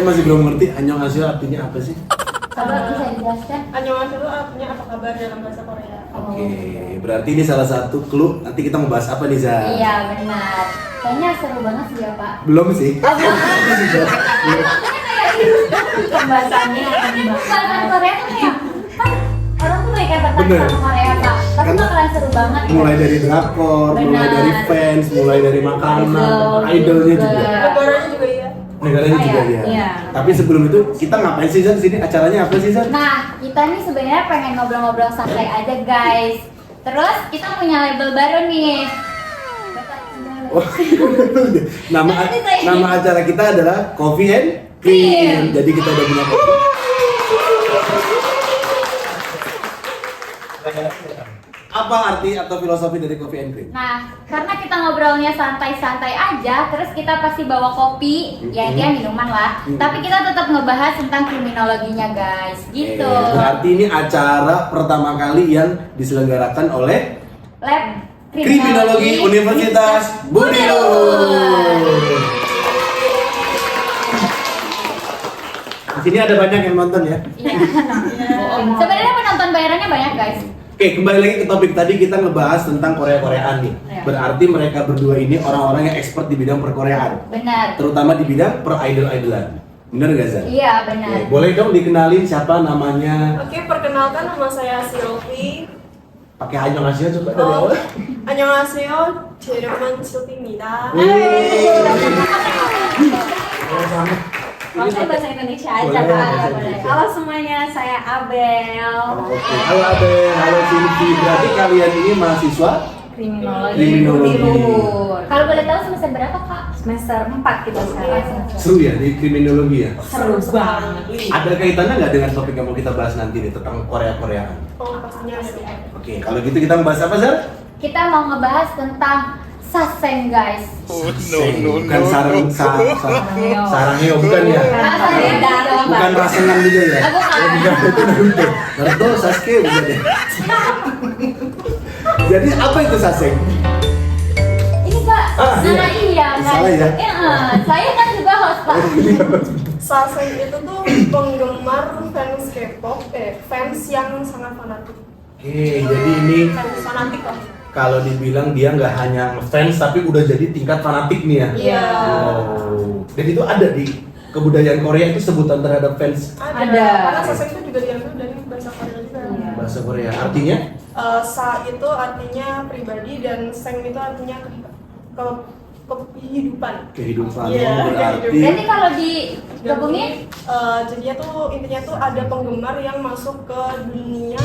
masih belum ngerti annyeonghaseyo artinya apa sih? Coba bisa dijelaskan? Annyeonghaseyo itu artinya apa kabar dalam bahasa Korea. Oke, berarti ini salah satu clue. Nanti kita mau bahas apa nih, Za? Iya benar. Kayaknya seru banget sih ya Pak. Belum sih. Pembahasannya pembahasan Korea tuh kayak kan orang tuh kayak tertarik Bener. sama Korea Pak. Tapi Karena bakalan seru banget. Mulai dari drakor, mulai Benar. dari fans, mulai dari makanan, Idol idolnya juga. juga. Negaranya juga iya. Negaranya juga ya. Iya. Tapi sebelum itu kita ngapain sih, Zan? Sini acaranya apa sih, Zan? Nah, kita nih sebenarnya pengen ngobrol-ngobrol santai aja guys. Terus kita punya label baru nih. Oh, nama nama acara kita adalah Coffee and Cream. Jadi kita udah punya apa arti atau filosofi dari Coffee and Cream? Nah, karena kita ngobrolnya santai-santai aja, terus kita pasti bawa kopi, ya dia minuman lah. Tapi kita tetap ngebahas tentang kriminologinya guys, gitu. Berarti ini acara pertama kali yang diselenggarakan oleh Lab Kriminologi Universitas Budi Luhur. Di sini ada banyak yang nonton ya. Iya. Sebenarnya penonton bayarannya banyak guys. Oke, kembali lagi ke topik tadi, kita ngebahas tentang Korea-Koreaan nih. Iya. Berarti mereka berdua ini orang-orang yang expert di bidang perkoreaan, Benar. terutama di bidang per-idol-idolan. Bener gak, Zan? Iya, benar. Oke, boleh dong dikenalin siapa namanya? Oke, perkenalkan nama saya Silvi. Pakai annyeonghaseyo coba dari awal. 안녕하세요. 제 이름은 실비입니다. Maksudnya bahasa Indonesia aja Boleh, Kak. bahasa Boleh. Indonesia. Halo semuanya, saya Abel. Oke, halo Abel, halo Silvi. Berarti kalian ini mahasiswa? Kriminologi. Kriminologi. Budi Luhur. Kalau boleh tahu semester berapa kak? Semester 4 kita sekarang. Seru ya di kriminologi ya? Seru banget. Ada kaitannya nggak dengan topik yang mau kita bahas nanti nih tentang Korea-Koreaan? Oh, pastinya ada. Oke, kalau gitu kita membahas apa, Zar? Kita mau ngebahas tentang saseng guys. Bukan sarangeo, bukan ya? Bukan rasengan juga ya? Aku kan. Bukan itu Naruto. Naruto, Sasuke bukan ya? Jadi apa itu saseng? Ini kak, Ah, iya. iya guys. Salah ya? Saya kan juga host pak. Saseng itu tuh penggemar fans K-pop, fans yang sangat fanatik. Oke, jadi ini Fans fanatik lah. kalau dibilang dia nggak hanya fans tapi udah jadi tingkat fanatik nih ya? Iya. Oh. Dan itu ada di kebudayaan Korea itu sebutan terhadap fans Ada. Karena saseng itu juga diambil dari bahasa Korea juga. Iya. bahasa Korea. Artinya? Sa itu artinya pribadi dan seng itu artinya kehidupan. Kehidupan. Iya, Berarti Berarti kalau digabungin, Jadinya tuh intinya tuh ada penggemar yang masuk ke dunia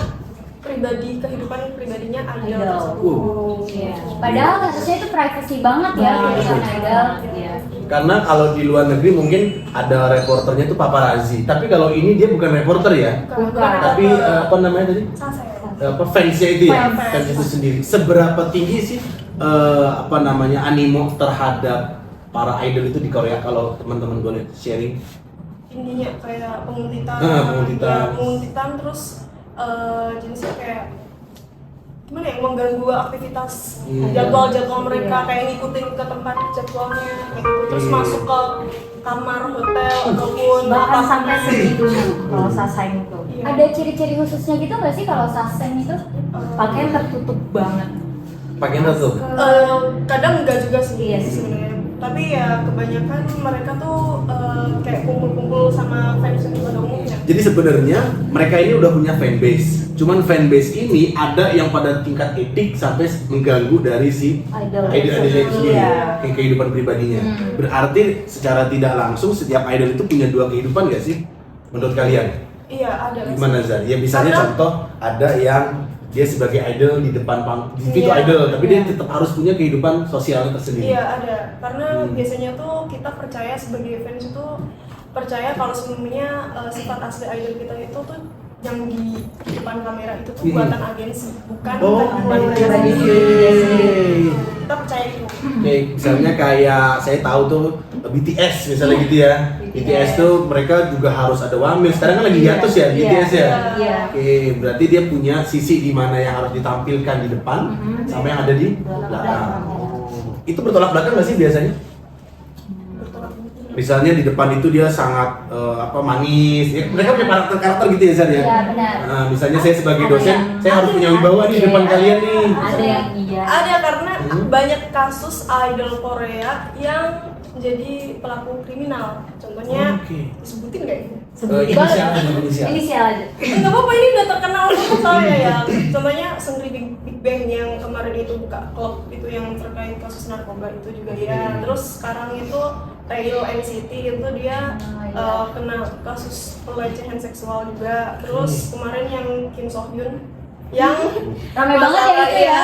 pribadi, kehidupan pribadinya idol Idol. tersebut. Iya. padahal kasusnya itu privacy banget ya kehidupan idol. Iya. karena kalau di luar negeri mungkin ada reporternya tuh paparazzi. Tapi kalau ini dia bukan reporter ya. Bukan. Tapi apa namanya tadi? Saseng. Apa fansnya itu ya? Fans. Fans itu sendiri. Seberapa tinggi sih apa namanya animo terhadap para idol itu di Korea, kalau teman-teman boleh sharing? Ininya kayak penguntitan, Penguntitan. ya, penguntitan terus jenisnya kayak gimana ya, mengganggu aktivitas jadwal mereka, kayak ngikutin ke tempat jadwalnya gitu. Terus masuk ke kamar hotel ataupun Bahkan sampai apartemen. segitunya kalau saseng itu. Iya. Ada ciri-ciri khususnya gitu nggak sih kalau saseng itu? Pakaian tertutup banget. Pakaian tuh. Kadang enggak juga sih Iya sih. sebenarnya. Tapi ya kebanyakan mereka tuh kayak kumpul-kumpul sama fans yang pada umumnya. Jadi sebenarnya mereka ini udah punya fanbase. Cuman fanbase ini ada yang pada tingkat etik sampai mengganggu dari si Idol. idol itu sendiri, Iya. kayak kehidupan pribadinya. Berarti secara tidak langsung setiap idol itu punya dua kehidupan gak sih? Menurut kalian? Iya, ada. Gimana Zan? Ya misalnya Karena- contoh ada yang dia sebagai idol di depan di itu Iya. idol, tapi dia Iya. tetap harus punya kehidupan sosialnya tersendiri. Iya, ada. Karena biasanya tuh kita percaya sebagai fans itu percaya kalau sebenarnya sifat asli idol kita itu tuh yang di depan kamera itu tuh buatan agensi, bukan kehidupan mereka sendiri. Kita percaya itu. Oke, misalnya kayak saya tahu tuh BTS misalnya gitu ya. BTS tuh mereka juga harus ada wamil. Sekarang kan lagi hiatus ya BTS ya. Iya. Oke, berarti dia punya sisi di mana yang harus ditampilkan di depan sama yang ada di belakang. Itu bertolak belakang nggak sih biasanya? bertolak belakang. Misalnya di depan itu dia sangat manis. Ya, mereka punya karakter gitu ya, Zar ya. Iya, benar. Nah, misalnya saya sebagai Ada dosen, yang- saya harus punya wibawa nih di depan kalian nih. Ada yang iya. Ada karena banyak kasus idol Korea yang jadi pelaku kriminal. Contohnya Oke. disebutin nggak ini? Sebutin. Inisial. Inisial aja. Nggak apa-apa, ini udah terkenal sama saya ya. Contohnya Seungri Big Bang yang kemarin itu buka klub itu yang terkait kasus narkoba itu juga ya. Terus sekarang itu Taeil NCT itu dia kena kasus pelecehan seksual juga. Terus kemarin yang Kim So Hyun yang Ramai banget ya itu ya.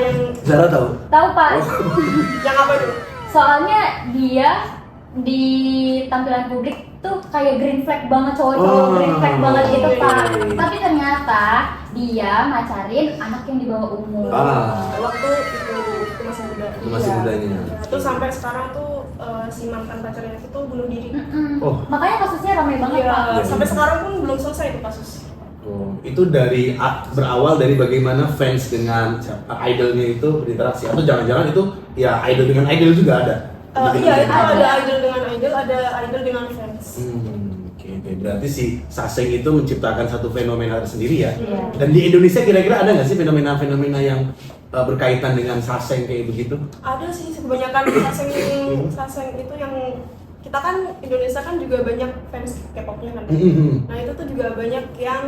yang Zara tahu? Tahu Pak, yang apa itu? soalnya dia di tampilan publik tuh kayak green flag banget, cowok-cowok green flag banget gitu Pak. Tapi ternyata dia macarin anak yang di bawah umur. Waktu itu masih muda. Itu masih Iya. mudanya. Ya, terus sampai sekarang tuh si mantan pacarnya itu bunuh diri. Oh. Makanya kasusnya ramai banget Iya, Pak. sampai sekarang pun belum selesai itu kasus. Oh, itu dari berawal dari bagaimana fans dengan idolnya itu berinteraksi, atau jangan-jangan itu ya idol dengan idol juga ada? Iya, itu Ada. ada idol dengan idol, ada idol dengan fans. Oke. Berarti si Saseng itu menciptakan satu fenomena tersendiri ya. Iya. Dan di Indonesia kira-kira ada nggak sih fenomena-fenomena yang berkaitan dengan Saseng kayak begitu? Ada sih kebanyakan saseng itu yang kita kan Indonesia kan juga banyak fans K-popnya kan. Nah itu tuh juga banyak yang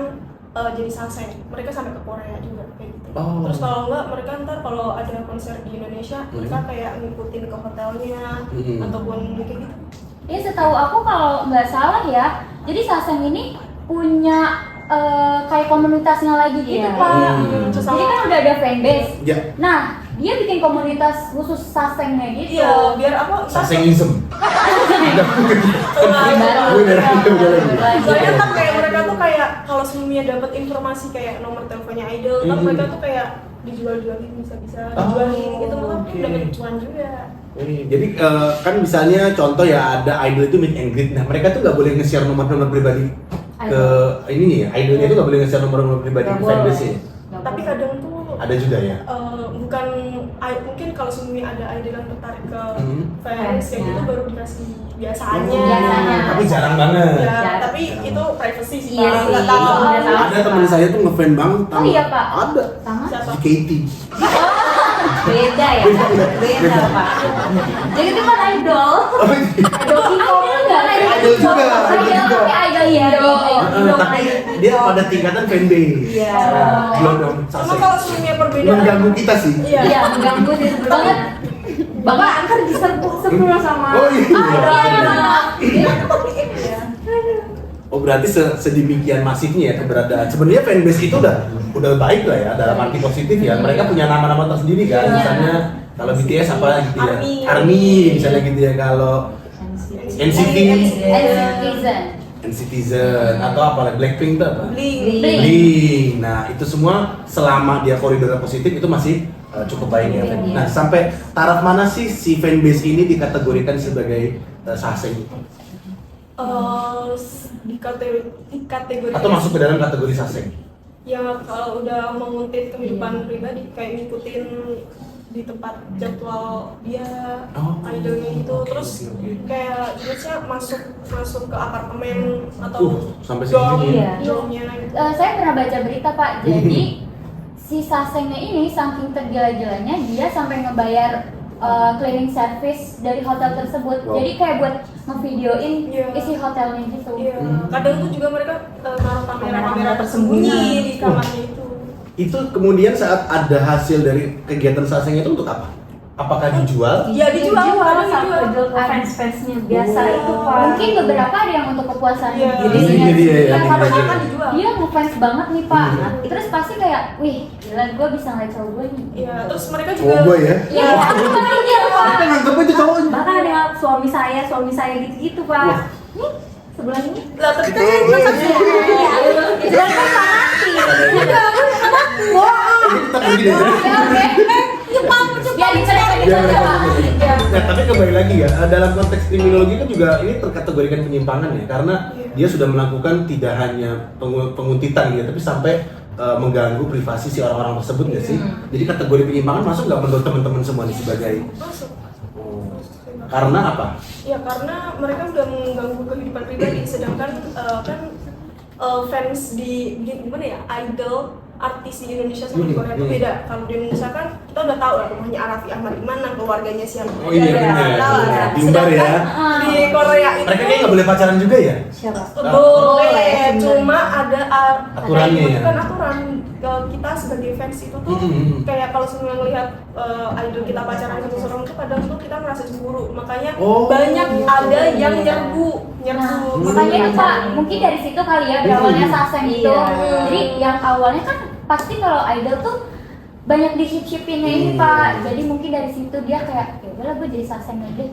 jadi saseng. Mereka sampai ke Korea juga kayak gitu. Oh. Terus kalau enggak mereka ntar kalau ada konser di Indonesia mereka kayak ngikutin ke hotelnya ataupun kayak gitu. Ya setahu aku kalau nggak salah ya, jadi Saseng ini punya kayak komunitasnya lagi gitu Iya. Pak. Terus Jadi kan udah ada fanbase. Ya, Nah, dia bikin komunitas khusus Sasengnya gitu. Iya, biar apa? Sasengism. Soalnya kan kayak mereka tuh kayak kalau sebelumnya dapat informasi kayak nomor teleponnya idol, kan mereka tuh kayak dijual-jualin bisa-bisa dijualin gitu, mereka oke. dapat cuan juga. Jadi kan misalnya contoh ya ada idol itu meet and greet. Nah mereka tuh nggak boleh nge-share nomor-nomor pribadi ke ini nih ya, idolnya itu nggak boleh nge-share nomor-nomor pribadi ke fanbase ya. Tapi kadang tuh Ada juga ya. bukan mungkin kalau sebelumnya ada idol yang tertarik ke fans kayak Fansnya. gitu baru dikasih biasanya. Biasanya. Tapi jarang banget. Ya, Jarang. tapi itu privacy sih. Iya Pak. sih. Nggak tahu. Nggak tahu. Ada teman saya tuh ngefan banget. Oh iya, Pak? Ada. Sama? Siapa? JKT. Beda ya. Beda Pak. Jadi itu kan idol. Idol K-pop enggak? Idol juga, idol Idol juga. tapi idol Indo. Tapi dia pada tingkatan fanbase. Iya. Belum dong. Cuma Saseng. kalau sebelumnya perbedaan. Mengganggu kita sih. Iya. Iya, mengganggu sih banget. Bapak antar diserbu sama Oh iya. Iya. Oh berarti sedemikian masifnya ya keberadaan. Sebenarnya fanbase itu udah baik lah ya dalam arti positif ya. Mereka punya nama-nama tersendiri kan. Iya. Misalnya kalau BTS apa gitu ya. ARMY. ARMY misalnya gitu ya. Kalau NCT, NCTzen atau apa lagi Blackpink itu apa? Bling. Blink. Nah itu semua selama dia koridor positif itu masih cukup baik ya. Iya. Nah sampai taraf mana sih si fanbase ini dikategorikan sebagai saseng Dikategori atau masuk ke dalam kategori saseng? ya kalau udah menguntit kehidupan pribadi kayak ngikutin di tempat jadwal dia idolnya gitu, terus kayak jenisnya masuk ke apartemen atau sampai dorm, segini ya? dormnya gitu. Saya pernah baca berita Pak, jadi si Sasengnya ini saking tergila-gilanya dia sampai ngebayar cleaning service dari hotel tersebut. Wow. Jadi kayak buat ngevideoin Iya. isi hotelnya gitu. Iya, kadang tuh juga mereka naruh kamera-kamera tersembunyi di kamarnya itu. Itu kemudian saat ada hasil dari kegiatan saseng itu untuk apa? Apakah dijual? Iya dijual, kadang sama dijual. jual ke fans-fansnya biasa Oh. itu Pak. Mungkin beberapa ada yang untuk kepuasan Iya. dirinya. Ini dia ya, Iya, ini karena dia. kan Dijual. dia ngefans banget nih Pak. Terus pasti kayak, wih gila gue bisa ngeliat cowok gue nih. Iya, terus mereka juga Cowok gue ya? Iya, iya Pak. Kita nganggep aja cowoknya. Bahkan ada yang suami saya gitu-gitu Pak. Nih sebelah ini. lah tapi kan yang transaksi. Itu kan fanatik. Kita pergi deh. Ya diceritakan Ya, aja Pak. Nah, tapi kembali lagi ya, dalam konteks kriminologi kan juga ini terkategorikan penyimpangan ya, karena dia sudah melakukan tidak hanya penguntitan gitu, tapi sampai mengganggu privasi si orang-orang tersebut nggak sih? Jadi kategori penyimpangan masuk nggak menurut teman-teman semua nih sebagai? Masuk. Oh. Karena apa? Ya karena mereka udah mengganggu kehidupan pribadi, sedangkan fans di gimana ya, idol artis di Indonesia sama di Korea itu beda. Kalau di Indonesia kan kita udah tahu lah rumahnya Raffi Ahmad di mana, keluarganya siapa. Oh iya benar. Diumbar ya. Di Korea itu Mereka kayaknya nggak boleh pacaran juga ya? Siapa? boleh, cuma ada Aturannya ya? bukan aturan. Kita sebagai fans itu tuh kayak kalau semua ngelihat idol kita pacaran sama seseorang tuh kadang tuh kita merasa cemburu, makanya banyak ada yang nyerbu. Makanya itu Pak, mungkin dari situ kali ya berawalnya Saseng itu. Iya. Jadi yang awalnya kan pasti kalau idol tuh banyak di ship-shipinnya ini Pak. Jadi mungkin dari situ dia kayak ya udahlah gue jadi Saseng aja.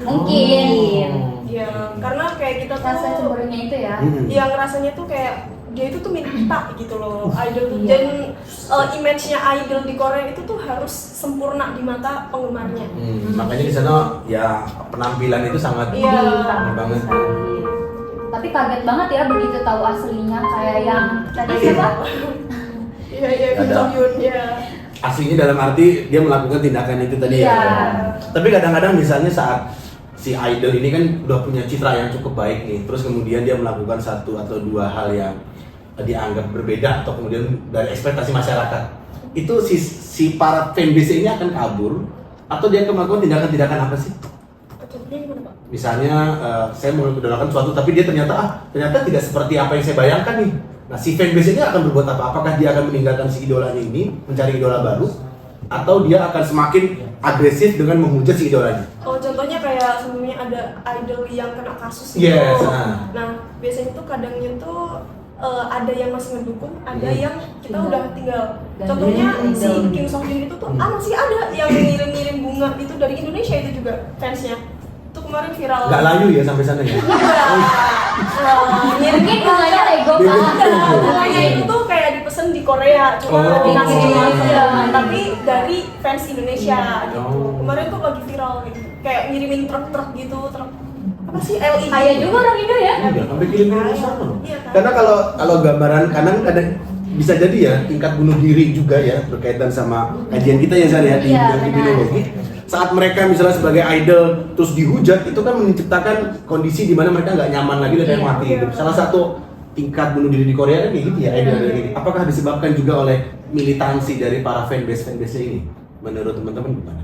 Mungkin. Ya, karena kayak kita Rasa tuh cemburunya itu ya. yang rasanya tuh kayak dia itu tuh milik kita gitu loh, idol tuh. Dan image-nya idol di Korea itu tuh harus sempurna di mata penggemarnya. Makanya di sana ya penampilan itu sangat Iya. banget. Tapi kaget banget ya begitu tahu aslinya kayak yang tadi siapa? Iya, Kim Ada. Jong Hyun ya. Aslinya dalam arti dia melakukan tindakan itu tadi Iya. ya. Tapi kadang-kadang misalnya saat si idol ini kan udah punya citra yang cukup baik nih, terus kemudian dia melakukan satu atau dua hal yang dianggap berbeda atau kemudian dari ekspektasi masyarakat, itu si para fanbase ini akan kabur atau dia akan melakukan tindakan-tindakan apa sih? Contohnya gimana Pak? Misalnya saya mau mendolakan suatu tapi dia ternyata tidak seperti apa yang saya bayangkan nih. Nah si fanbase ini akan berbuat apa? Apakah dia akan meninggalkan si idolanya ini, mencari idola baru, atau dia akan semakin agresif dengan menghujat si idolanya? Oh, contohnya kayak sebelumnya ada idol yang kena kasus gitu. Yes, Nah, biasanya tuh kadangnya tuh ada yang masih mendukung, ada yang kita udah tinggal. Contohnya si Kim Song Hyun itu tuh masih ada yang ngirim-ngirim bunga itu dari Indonesia itu juga fansnya. Itu kemarin viral. Nggak layu ya sampai sana ya? Mungkin bunganya Lego Pak. Bunganya itu tuh kayak dipesen di Korea, cuma dikasih aja. Tapi dari fans Indonesia gitu. Kemarin tuh lagi viral gitu. Kayak ngirimin truk-truk gitu, truk apa sih LED? Kayak juga orang Indo ya. Iya, sampai kirim-kirim ke sana loh. Iya, kan? Karena kalau gambaran kanan ada bisa jadi ya tingkat bunuh diri juga ya berkaitan sama kajian kita ya Zan ya di Iya, kriminologi. Saat mereka misalnya sebagai idol terus dihujat itu kan menciptakan kondisi di mana mereka nggak nyaman lagi dan yang mati hidup. Salah satu tingkat bunuh diri di Korea kan kayak gitu ya idol kayak gitu. Apakah disebabkan juga oleh militansi dari para fanbase ini? Menurut teman-teman gimana?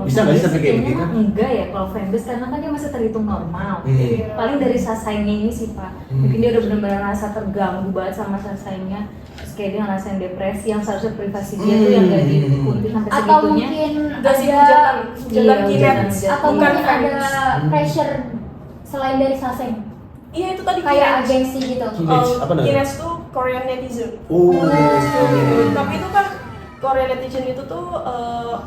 Bisa nggak sih sampai kayak begitu? Enggak ya, kalau fanbase karena kan dia masih terhitung normal. Iya. Paling dari sasaingnya ini sih Pak. Mungkin dia udah benar-benar rasa terganggu banget sama sasaingnya. Terus kayak dia ngerasain depresi yang seharusnya privasi dia tuh yang gak dikuntit sampai Atau segitunya. mungkin Gak sih ada hujatan Iya, kinet hujatan. atau bukan mungkin ada fans. pressure selain dari Saseng. Iya itu tadi Kayak kinet. agensi gitu. Apa namanya? Kinet tuh Korean netizen. Oh, Tapi itu kan Korean netizen itu tuh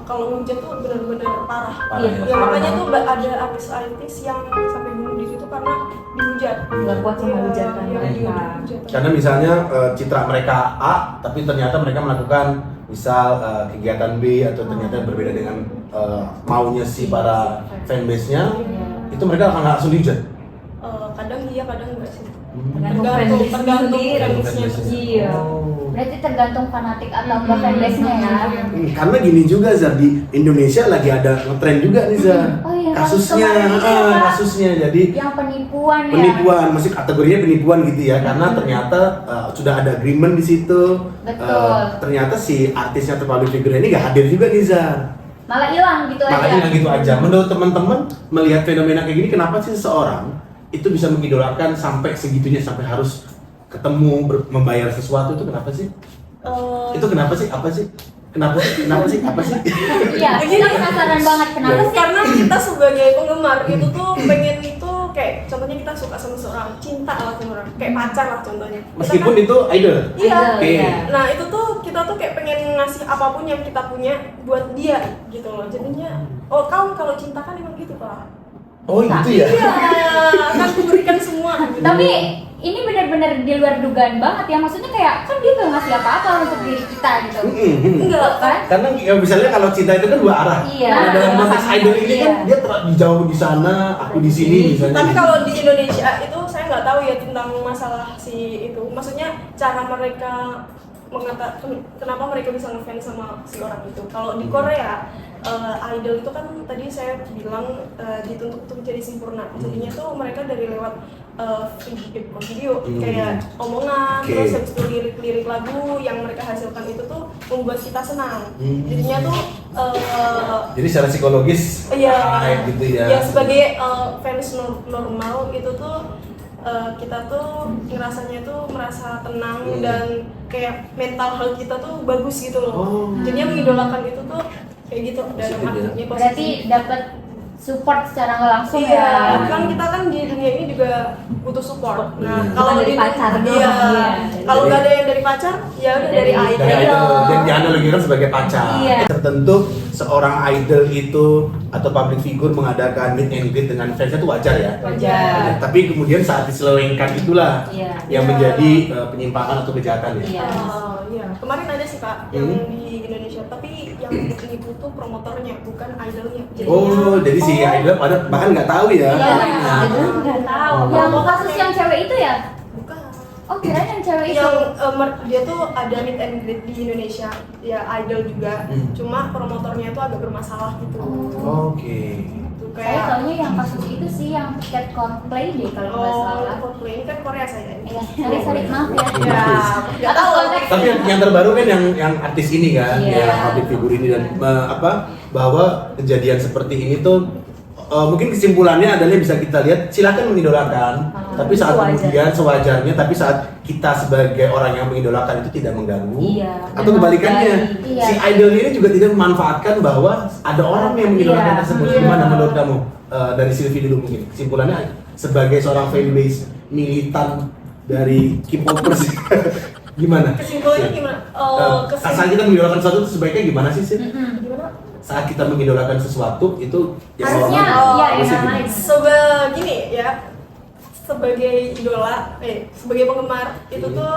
kalau hujat tuh benar-benar parah. Iya, Ya makanya tuh ada artis-artis yang sampai bunuh diri itu karena dihujat. Nggak kuat sama hujatan Iya, mereka. hujatan. karena misalnya citra mereka A, tapi ternyata mereka melakukan misal kegiatan B atau ternyata berbeda dengan maunya si para fanbase-nya, itu mereka akan langsung dihujat. Kadang iya, kadang enggak sih. Tergantung Tergantung fanbase fansnya. Iya. Berarti tergantung fanatik atau enggak fanbase-nya ya. Karena gini juga Zar, di Indonesia lagi ada ngetren juga nih Zar. Oh iya, kasusnya, kemarin itu, Pak. kasusnya jadi Yang penipuan ya. penipuan, masih kategorinya penipuan gitu ya, karena ternyata sudah ada agreement di situ. Betul. Ternyata si artisnya atau public figure ini nggak hadir juga nih Zar. Malah hilang gitu aja. Makanya gitu aja. Menurut teman-teman melihat fenomena kayak gini, kenapa sih seseorang itu bisa mengidolakan sampai segitunya, sampai harus ketemu membayar sesuatu, itu kenapa sih? Itu kenapa sih? Apa sih? Kenapa sih? Kenapa sih? Apa sih? Iya, kita penasaran banget kenapa sih? Karena kita sebagai penggemar itu tuh pengen itu kayak contohnya kita suka sama seorang, cinta lah sama orang, kayak pacar lah contohnya. Kita Meskipun kan- itu idol. Iya. Oke. Nah itu tuh kita tuh kayak pengen ngasih apapun yang kita punya buat dia gitu loh. Jadinya, oh kamu kalau cinta kan emang gitu Pak. Oh gitu ya? Iya, akan kuberikan semua. Gitu. Tapi ini benar-benar di luar dugaan banget ya. Maksudnya kayak kan dia gak ngasih apa-apa untuk diri kita gitu. Enggak Kan? Karena ya, misalnya kalau cinta itu kan dua arah. Iya. Nah, dalam konteks idol ini kan Iya. dia jauh di sana, aku di sini misalnya. Tapi kalau di Indonesia itu saya nggak tahu ya tentang masalah si itu. Maksudnya cara mereka mengatakan kenapa mereka bisa ngefans sama si orang itu. Kalau di Korea idol itu kan tadi saya bilang dituntut untuk menjadi sempurna. Jadinya tuh mereka dari lewat video kayak omongan, terus habis itu lirik-lirik lagu yang mereka hasilkan itu tuh membuat kita senang. Jadinya tuh jadi secara psikologis iya, gitu ya. ya sebagai fans normal itu tuh kita tuh ngerasanya tuh merasa tenang dan kayak mental health kita tuh bagus gitu loh. Jadinya mengidolakan itu tuh kayak gitu dalam artinya positif. Berarti dapat support secara nggak langsung Iya, ya. kan kita kan di dunia ini juga butuh support. Nah, Bukan kalau dari pacar doang, iya. iya. Kalau nggak ada yang dari pacar, ya udah dari idol. Dari idol dan dianalogikan sebagai pacar. Iya. Tertentu seorang idol itu atau public figure mengadakan meet and greet dengan fansnya itu wajar ya. Wajar. Tapi kemudian saat diselewengkan itulah Iya. yang Iya. menjadi penyimpangan atau kejahatan ya. Iya. Iya. Kemarin ada sih Kak yang di Indonesia, tapi yang nipu tuh promotornya bukan idolnya. Oh, jadi si idol pada bahkan nggak tahu ya. Iya. Nggak tahu. Yang kasus yang cewek itu ya? Bukan. Oh, kirain yang cewek itu. Yang dia tuh ada meet and greet di Indonesia, ya idol juga. Cuma promotornya tuh agak bermasalah gitu. Oke. Tuh Saya kayak taunya yang kasus itu sih yang tiket Coldplay deh kalau nggak salah. Coldplay ini kan Korea saya. Iya, sorry maaf ya. Ya, nggak tahu. Tapi yang terbaru kan yang artis ini kan, Iya. yang public figure ini dan bahwa kejadian seperti ini tuh mungkin kesimpulannya adalah bisa kita lihat silakan mengidolakan, tapi saat kemudian sewajarnya, tapi saat kita sebagai orang yang mengidolakan itu tidak mengganggu, Iya. atau kebalikannya Iya. si idol ini juga tidak memanfaatkan bahwa ada orang yang mengidolakan Iya. tersebut. Iya. Gimana menurut kamu? Dari Sylvie dulu mungkin kesimpulannya sebagai seorang fanbase militan dari K-popers gimana? Kesimpulannya gimana? Saat kita mengidolakan sesuatu itu sebaiknya gimana sih Sil? Gimana? Saat kita mengidolakan sesuatu itu ya Harusnya normal. iya Harusnya ya gimana? Gini ya, sebagai idola, sebagai penggemar itu tuh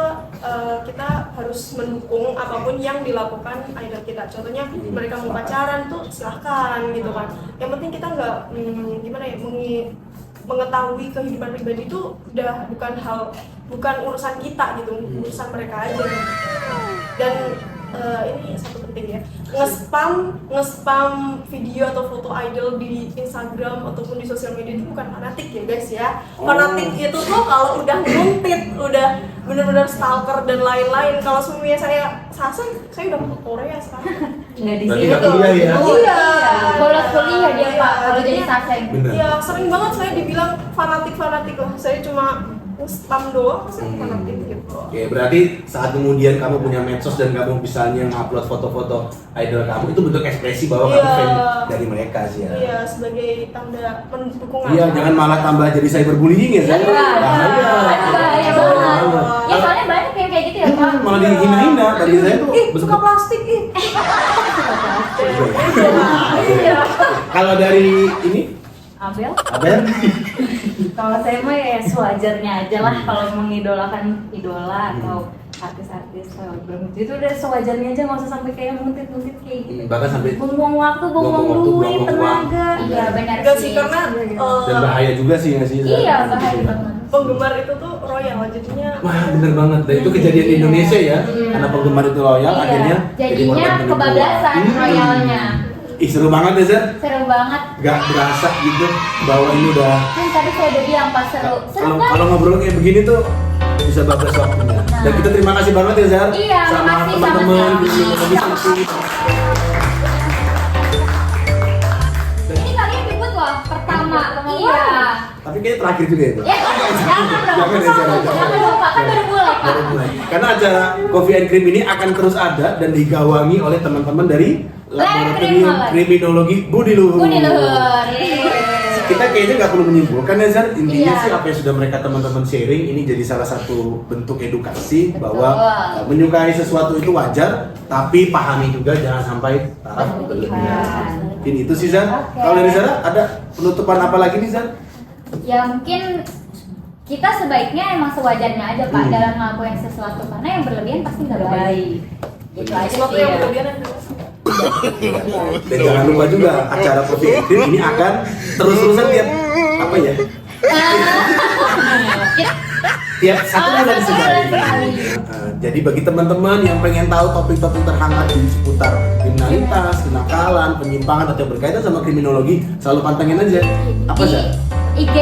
kita harus mendukung apapun yang dilakukan idol kita. Contohnya mereka mau pacaran tuh silahkan gitu kan. Yang penting kita nggak gimana ya mengetahui kehidupan pribadi itu udah bukan urusan kita gitu, urusan mereka aja. Dan ini satu penting ya, nge-spam video atau foto idol di Instagram ataupun di sosial media itu bukan fanatik ya guys ya. Fanatik itu tuh kalau udah nguntit, udah benar-benar stalker dan lain-lain. Kalau suaminya saya Sasen, saya udah ke Korea sekarang. Nggak di Berarti sini nggak tuh. kuliah ya? Iya. Bolos kuliah dia Pak kalau jadi Jadinya- saseng. Bener. Iya, sering banget saya dibilang fanatik lah. Saya cuma spam doang, saya fanatik gitu. Oke, berarti saat kemudian kamu punya medsos dan kamu misalnya ngupload foto-foto idol kamu itu bentuk ekspresi bahwa kamu Iya. fan dari mereka sih ya. Iya, sebagai tanda pendukung. Iya, jangan malah tambah jadi cyberbullying ya, Zan. Iya, Bahaya. bahaya banget. Ya soalnya banyak yang kayak gitu ya Pak. Malah dihina-hina bagi saya tuh. Suka plastik ih. Iya. Kalau dari ini, Abel? Abel? Kalau saya mah ya sewajarnya aja lah kalau mengidolakan idola atau artis-artis selebgram itu udah sewajarnya aja, nggak usah sampai kayak nguntit-nguntit kayak gitu. Bahkan sampai Buang-buang waktu, buang-buang Buang-buang waktu, duit, buang-buang tenaga. Iya benar Enggak sih, karena dan bahaya juga sih nggak sih? Zan? Iya bahaya banget. penggemar itu tuh royal jadinya. Wah bener banget, dan itu kejadian di Indonesia ya, karena penggemar itu loyal, Iya. akhirnya jadi Jadinya korban penipuan. kebablasan royalnya. Ih seru banget ya Zan, Seru banget. gak berasa gitu bahwa ini udah Kan tadi saya udah bilang pas seru. Seru kalau kan? kalau ngobrol kayak begini tuh bisa bablas waktunya. Dan kita terima kasih banget ya Zar Iya, sama makasih, teman-teman sama-sama. di Indonesia Sylvie. Ini kalian debut loh pertama. Iya. Tapi kayaknya terakhir juga itu. Ya jangan dong. Jangan ya, jangan. Jangan lupa kan baru mulai Pak. Baru mulai. Karena acara Coffee and Cream ini akan terus ada dan digawangi oleh teman-teman dari Laboratorium Kriminologi Budi Luhur. Budi Luhur. Yeay. Kita kayaknya nggak perlu menyimpulkan ya Zar, intinya Iya. sih apa yang sudah mereka teman-teman sharing ini jadi salah satu bentuk edukasi Betul. bahwa menyukai sesuatu itu wajar, tapi pahami juga jangan sampai taraf berlebihan. Mungkin itu sih Zar. Oke. Kalau dari Zara ada penutupan apa lagi nih Zar? Ya mungkin kita sebaiknya emang sewajarnya aja Pak dalam ngelakuin sesuatu karena yang berlebihan pasti nggak baik. Gitu aja Sesuatu sih yang ya. berlebihan dan Dan jangan lupa juga acara Coffee and Cream ini akan terus-terusan tiap apa ya? tiap satu bulan sekali. sekali. Jadi bagi teman-teman yang pengen tahu topik-topik terhangat di seputar kriminalitas, kenakalan, penyimpangan atau yang berkaitan sama kriminologi, selalu pantengin aja. Apa Di sih? IG